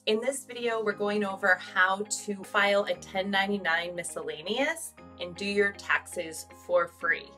In this video, we're going over how to file a 1099 miscellaneous and do your taxes for free.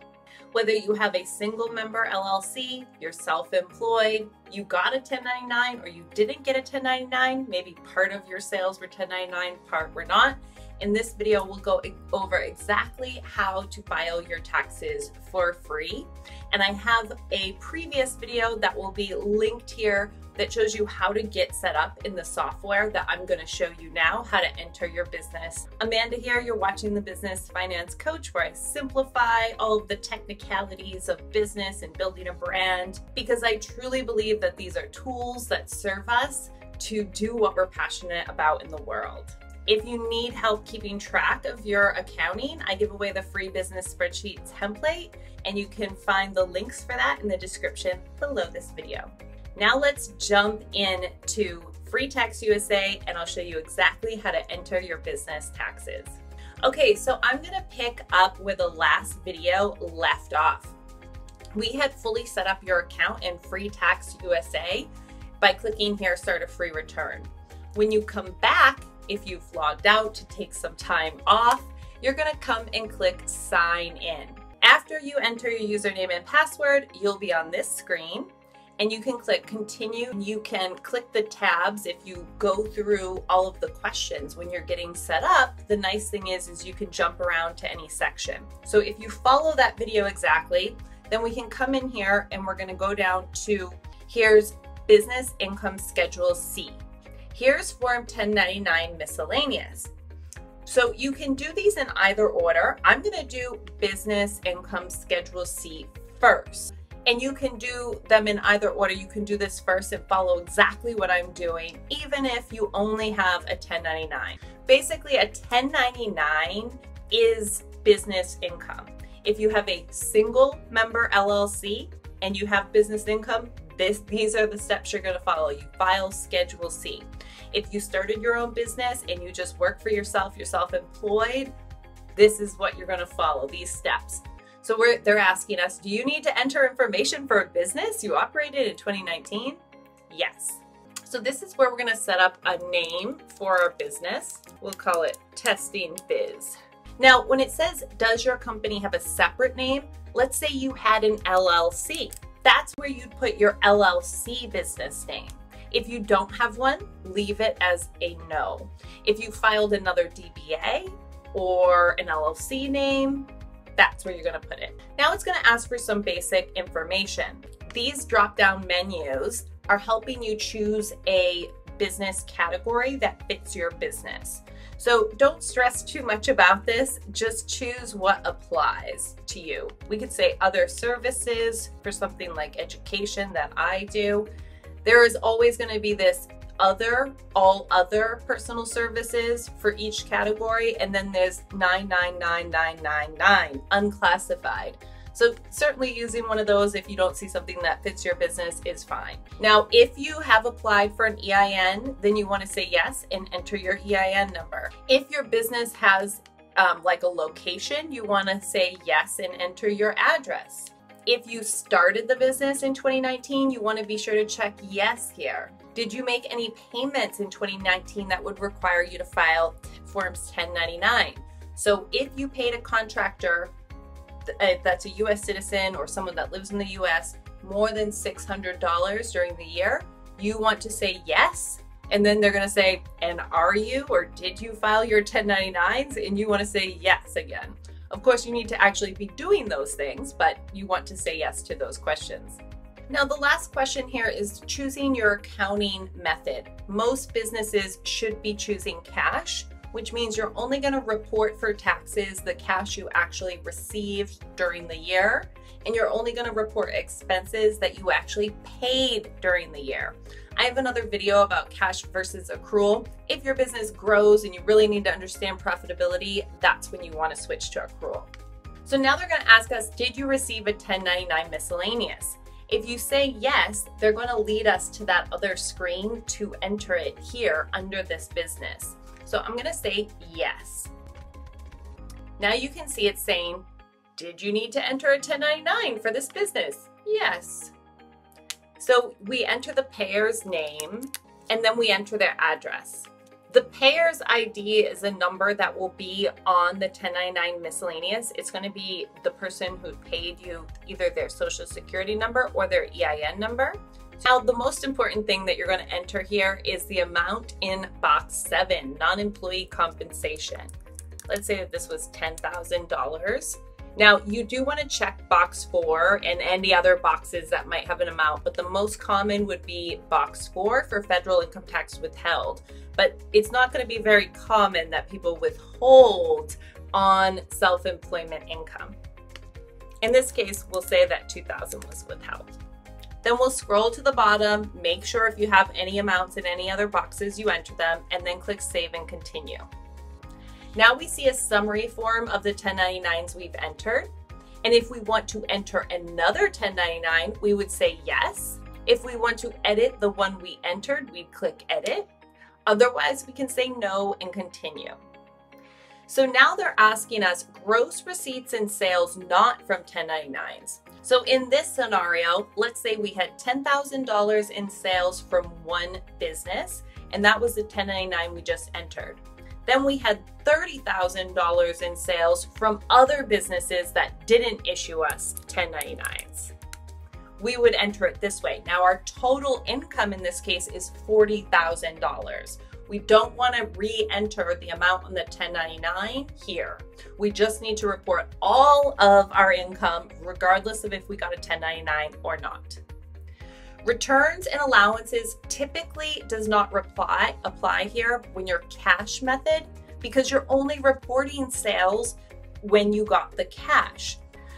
Whether you have a single member LLC, you're self-employed, you got a 1099 or you didn't get a 1099, maybe part of your sales were 1099, part were not. In this video, we'll go over exactly how to file your taxes for free. And I have a previous video that will be linked here that shows you how to get set up in the software that I'm going to show you now, how to enter your business. Amanda here, you're watching the Business Finance Coach, where I simplify all of the technicalities of business and building a brand, because I truly believe that these are tools that serve us to do what we're passionate about in the world. If you need help keeping track of your accounting, I give away the free business spreadsheet template, and you can find the links for that in the description below this video. Now let's jump into FreeTaxUSA, and I'll show you exactly how to enter your business taxes. Okay, so I'm gonna pick up where the last video left off. We had fully set up your account in FreeTaxUSA by clicking here, Start a Free Return. When you come back, if you've logged out to take some time off, you're gonna come and click Sign In. After you enter your username and password, you'll be on this screen, and you can click Continue. You can click the tabs if you go through all of the questions when you're getting set up. The nice thing is you can jump around to any section. So if you follow that video exactly, then we can come in here and we're gonna go down to, here's Business Income Schedule C. Here's Form 1099 Miscellaneous. So you can do these in either order. I'm gonna do Business Income Schedule C first. And you can do them in either order. You can do this first and follow exactly what I'm doing, even if you only have a 1099. Basically, a 1099 is business income. If you have a single member LLC and you have business income, these are the steps you're gonna follow. You file Schedule C. If you started your own business and you just work for yourself, you're self-employed, this is what you're gonna follow, these steps. So they're asking us, do you need to enter information for a business you operated in 2019? Yes. So this is where we're gonna set up a name for our business. We'll call it Testing Biz. Now, when it says, does your company have a separate name? Let's say you had an LLC. That's where you'd put your LLC business name. If you don't have one, leave it as a no. If you filed another DBA or an LLC name, that's where you're gonna put it. Now it's gonna ask for some basic information. These drop-down menus are helping you choose a business category that fits your business. So don't stress too much about this, just choose what applies to you. We could say other services for something like education that I do. There is always gonna be this all other personal services for each category, and then there's 999999 unclassified. So certainly using one of those if you don't see something that fits your business is fine. Now, if you have applied for an EIN, then you want to say yes and enter your EIN number. If your business has like a location, you want to say yes and enter your address. If you started the business in 2019, you want to be sure to check yes here. Did you make any payments in 2019 that would require you to file Forms 1099? So if you paid a contractor that's a US citizen or someone that lives in the US more than $600 during the year, you want to say yes. And then they're going to say, and are you or did you file your 1099s? And you want to say yes again. Of course, you need to actually be doing those things, but you want to say yes to those questions. Now, the last question here is choosing your accounting method. Most businesses should be choosing cash, which means you're only going to report for taxes the cash you actually received during the year, and you're only going to report expenses that you actually paid during the year. I have another video about cash versus accrual. If your business grows and you really need to understand profitability, that's when you want to switch to accrual. So now they're going to ask us, did you receive a 1099 miscellaneous? If you say yes, they're going to lead us to that other screen to enter it here under this business. So I'm going to say yes. Now you can see it saying, did you need to enter a 1099 for this business? Yes. So we enter the payer's name and then we enter their address. The payer's ID is a number that will be on the 1099 miscellaneous. It's going to be the person who paid you either their social security number or their EIN number. Now, the most important thing that you're going to enter here is the amount in box 7, non-employee compensation. Let's say that this was $10,000. Now, you do want to check box 4 and any other boxes that might have an amount, but the most common would be box 4 for federal income tax withheld. But it's not going to be very common that people withhold on self-employment income. In this case, we'll say that $2,000 was withheld. Then we'll scroll to the bottom, make sure if you have any amounts in any other boxes, you enter them, and then click Save and Continue. Now we see a summary form of the 1099s we've entered. And if we want to enter another 1099, we would say yes. If we want to edit the one we entered, we'd click Edit. Otherwise, we can say no and continue. So now they're asking us gross receipts and sales not from 1099s. So in this scenario, let's say we had $10,000 in sales from one business, and that was the 1099 we just entered. Then we had $30,000 in sales from other businesses that didn't issue us 1099s. We would enter it this way. Now our total income in this case is $40,000. We don't want to re-enter the amount on the 1099 here. We just need to report all of our income regardless of if we got a 1099 or not. Returns and allowances typically does not apply here when you're cash method because you're only reporting sales when you got the cash.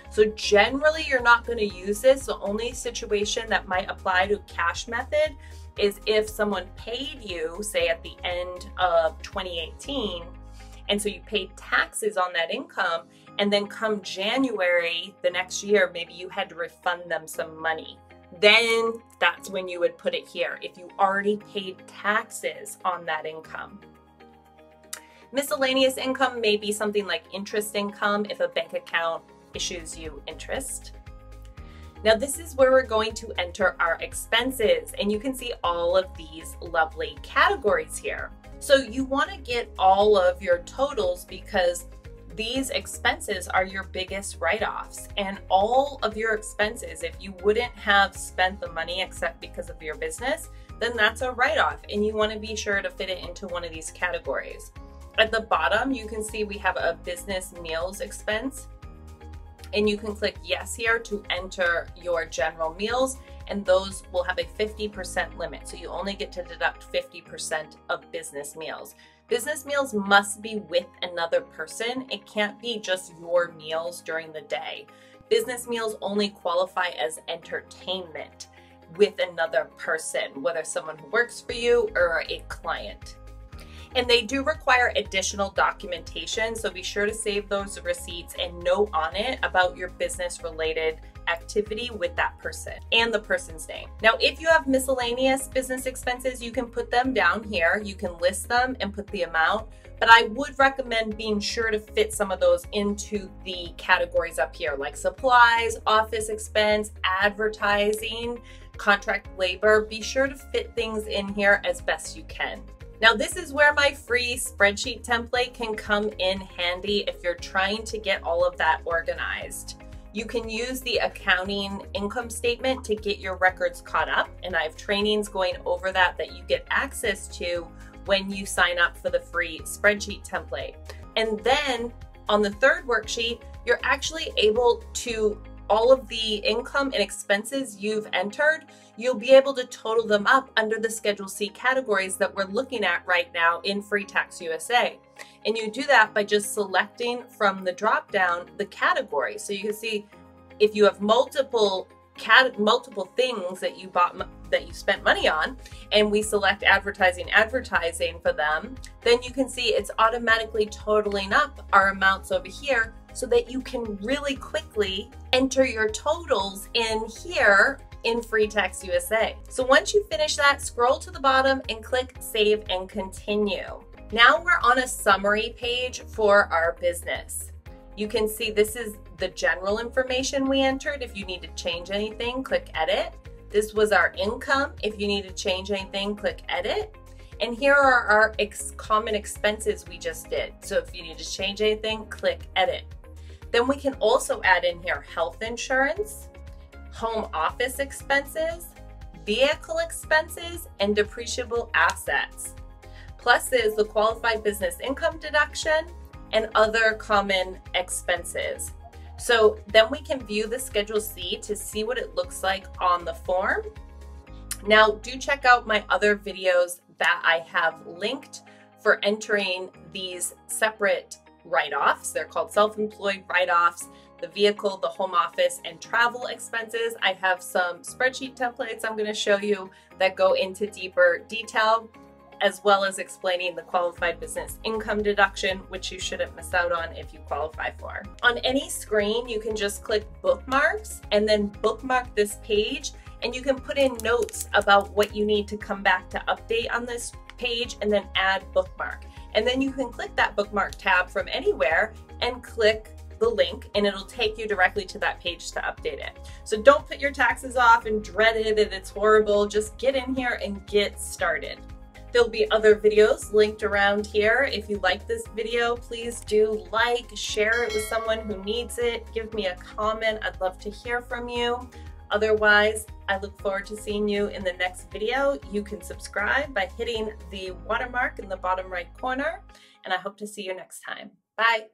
So generally you're not going to use this. The only situation that might apply to cash method is if someone paid you, say at the end of 2018, and so you paid taxes on that income, and then come January the next year, maybe you had to refund them some money. Then that's when you would put it here, if you already paid taxes on that income. Miscellaneous income may be something like interest income if a bank account issues you interest. Now this is where we're going to enter our expenses, and you can see all of these lovely categories here. So you want to get all of your totals because these expenses are your biggest write-offs, and all of your expenses, if you wouldn't have spent the money except because of your business, then that's a write-off, and you want to be sure to fit it into one of these categories. At the bottom, you can see we have a business meals expense, and you can click yes here to enter your general meals, and those will have a 50% limit. So you only get to deduct 50% of business meals. Business meals must be with another person. It can't be just your meals during the day. Business meals only qualify as entertainment with another person, whether someone who works for you or a client. And they do require additional documentation, so be sure to save those receipts and note on it about your business related activity with that person and the person's name. Now, if you have miscellaneous business expenses, you can put them down here. You can list them and put the amount, but I would recommend being sure to fit some of those into the categories up here, like supplies, office expense, advertising, contract labor. Be sure to fit things in here as best you can. Now this is where my free spreadsheet template can come in handy if you're trying to get all of that organized. You can use the accounting income statement to get your records caught up, and I have trainings going over that you get access to when you sign up for the free spreadsheet template. And then on the third worksheet, you're actually able to all of the income and expenses you've entered, you'll be able to total them up under the Schedule C categories that we're looking at right now in FreeTaxUSA. And you do that by just selecting from the drop down the category. So you can see if you have multiple things that you bought, that you spent money on, and we select advertising for them, then you can see it's automatically totaling up our amounts over here so that you can really quickly enter your totals in here in FreeTaxUSA. So once you finish that, scroll to the bottom and click Save and Continue. Now we're on a summary page for our business. You can see this is the general information we entered. If you need to change anything, click Edit. This was our income. If you need to change anything, click edit. And here are our common expenses we just did. So if you need to change anything, click edit. Then we can also add in here health insurance, home office expenses, vehicle expenses, and depreciable assets. Plus is the qualified business income deduction and other common expenses. So then we can view the Schedule C to see what it looks like on the form. Now do check out my other videos that I have linked for entering these separate write-offs. They're called self-employed write-offs, the vehicle, the home office, and travel expenses. I have some spreadsheet templates I'm going to show you that go into deeper detail, as well as explaining the qualified business income deduction, which you shouldn't miss out on if you qualify for. On any screen, you can just click bookmarks and then bookmark this page, and you can put in notes about what you need to come back to update on this page and then add bookmark. And then you can click that bookmark tab from anywhere and click the link, and it'll take you directly to that page to update it. So don't put your taxes off and dread it and it's horrible. Just get in here and get started. There'll be other videos linked around here. If you like this video, please do like, share it with someone who needs it. Give me a comment. I'd love to hear from you. Otherwise, I look forward to seeing you in the next video. You can subscribe by hitting the watermark in the bottom right corner, and I hope to see you next time. Bye.